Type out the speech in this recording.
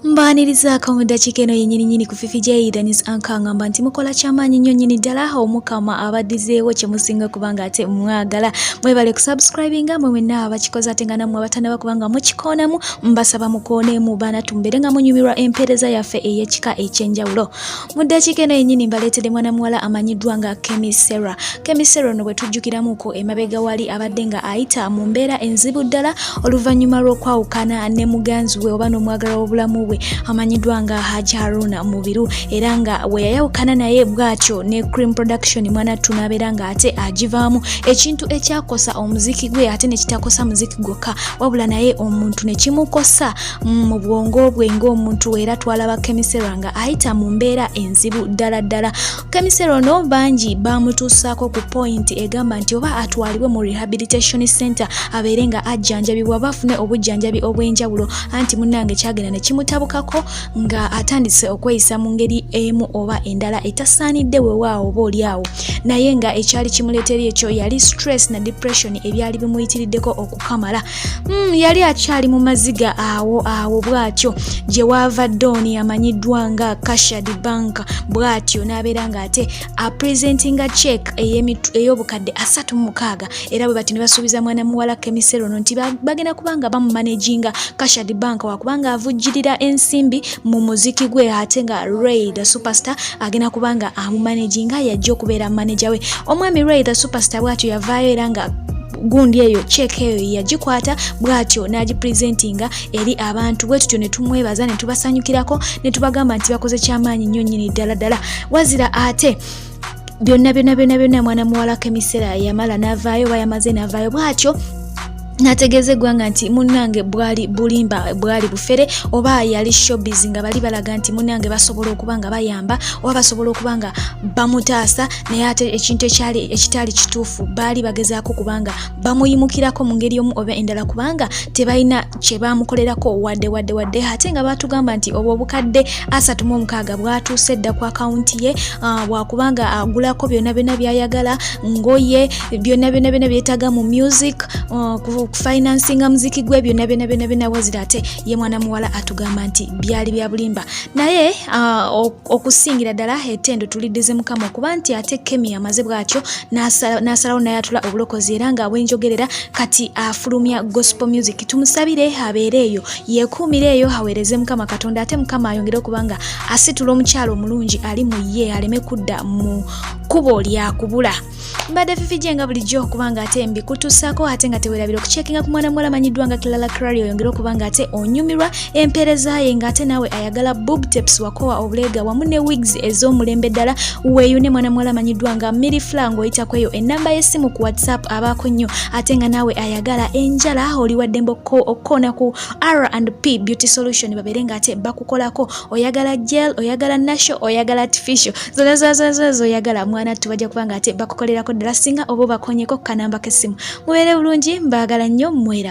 Mbanirizaako mu ddakiika eno yennyini ku Fifi Dennis ankangamba nti mukola kyamaanyi nnyo nnyini ddala omukama abaddizeewo kye musinga kubanga ate mwagala mwebale kusubscribinga mwe mwenna abakikoze ate nga nammwe abatannaba kubanga mukikoonamu mbasaba mukooneemu baana tumbeere nga munyumirwa empeereza yaffe ey'ekika eky'enjawulo. Mu ddakiika eno yennyini mbaleetedde mwana muwala amanyiddwa nga Kemi Sera. Kemi Sera ono bwe tujjukiramuko emabega wali abadde nga ayita mu mbeera enzibu ddala oluvannyuma lw'okwawukana ne muganzi we oba n'omwagalwa w'obulamu amanyiddwa nga Haji Haruna Mubiru era nga we yayawukana naye bwatyo ne Cream Production mwana tunabeera nga ate agivaamu ekintu ekyakosa omuziki gwe ate ne kitakosa muziki gwokka wabula naye omuntu ne kimukosa mu bwongo bwe ng'omuntu era twalaba Kemi Sera nga ayita mu mbeera enzibu ddala. Kemi Sera ono bangi bamutuusaako ku point egamba nti oba atwalibwe mu rehabilitation center abeere nga ajjanjabibwa bafune obujjanjabi obw'enjawulo anti munnange kyagenda ne kimutabukako nga atandise okweyisa mu ngeri emu oba endala etasaanidde weewaawo oba oliawo naye nga ekyali kimuleetera ekyo yali stress na depression ebyali bimuyitiriddeko okukamala. Yali akyali mu maziga awo bwatyo gye waava Doni amanyiddwa nga Kashadi Bank bwatyo n'abeera nga ate apresentinga check ey'obukadde 36 era bwe bati ne basuubiza mwana muwala Kemi Sera ono nti bagenda kubanga bamumanaginga Kashadi Bank wakubanga avujjirira ensimbi mu muziki gwe ate nga Ray the Superstar agenda kubanga amumanaginga yajja okubeera manager we. Omwami Ray the Superstar bwatyo yavaayo era nga gundi eyo check eyo yagikwata bwatyo n'agipresentinga eri abantu bwe tutyo ne tumwebaza ne tubasanyukirako ne tubagamba nti bakoze kyamaanyi nnyo nnyini ddala wazira ate byonna mwana muwala Kemi Sera yamala n'avaayo bayamaze n'avaayo bwatyo nategezebwa nga nti munnange bwali bulimba bwali bufere oba yali showbiz nga bali balaga nti munnange basobola okuba nga bayamba oba basobola okuba nga bamutaasa naye ate ekintu ekitali kituufu baali bagezaako kubanga bamuyimukirako mu ngeri omu oba endala kubanga tebalina kye bamukolerako wadde ate nga batugamba nti obwo obukadde 36 bwatuuse dda ku akawunti ye wakubanga agulako byonna byayagala ngoye byonna byetaaga mu music financinga muziki gwe byonna wazira ate ye mwana muwala atugamba nti byali bya bulimba naye okusingira ddala etendo tuliddeze mukama okuba nti ate Kemi amaze bwatyo n'asalawo n'ayatula obulokozi era nga bwenjogerera kati afulumya gospel music. Tumusabire abeere eyo yekuumire eyo aweereze mukama Katonda ate mukama ayongere okubanga asitula omukyalo omulungi ali mu ye aleme kudda mu kubo lyakubula. Mbadde Fifi nga bulijjo okubanga ate mbikutuusako ate nga teweerabira okucekinga ku mwana muwala amanyiddwa nga Kilala Clary oyongere okubanga ate onyumirwa empeereza ye nga ate naawe ayagala boob tapes wakowa obuleega wamu ne wigs ez'omulembe ddala weeyune mwana muwala amanyiddwa nga Miri Flango oyitako eyo ennamba y'essimu ku WhatsApp abaako nnyo ate nga naawe ayagala enjala oli waddembe okkoona ku R&P Beauty Solution babeere nga ate bakukolako oyagala gel oyagala natural oyagala artificial zonna oyagala mwana tubajja kubanga ate bakukolerako ddala singa oba bakonyeko kanamba k'essimu mubeere bulungi mbaagala nnyo mwera.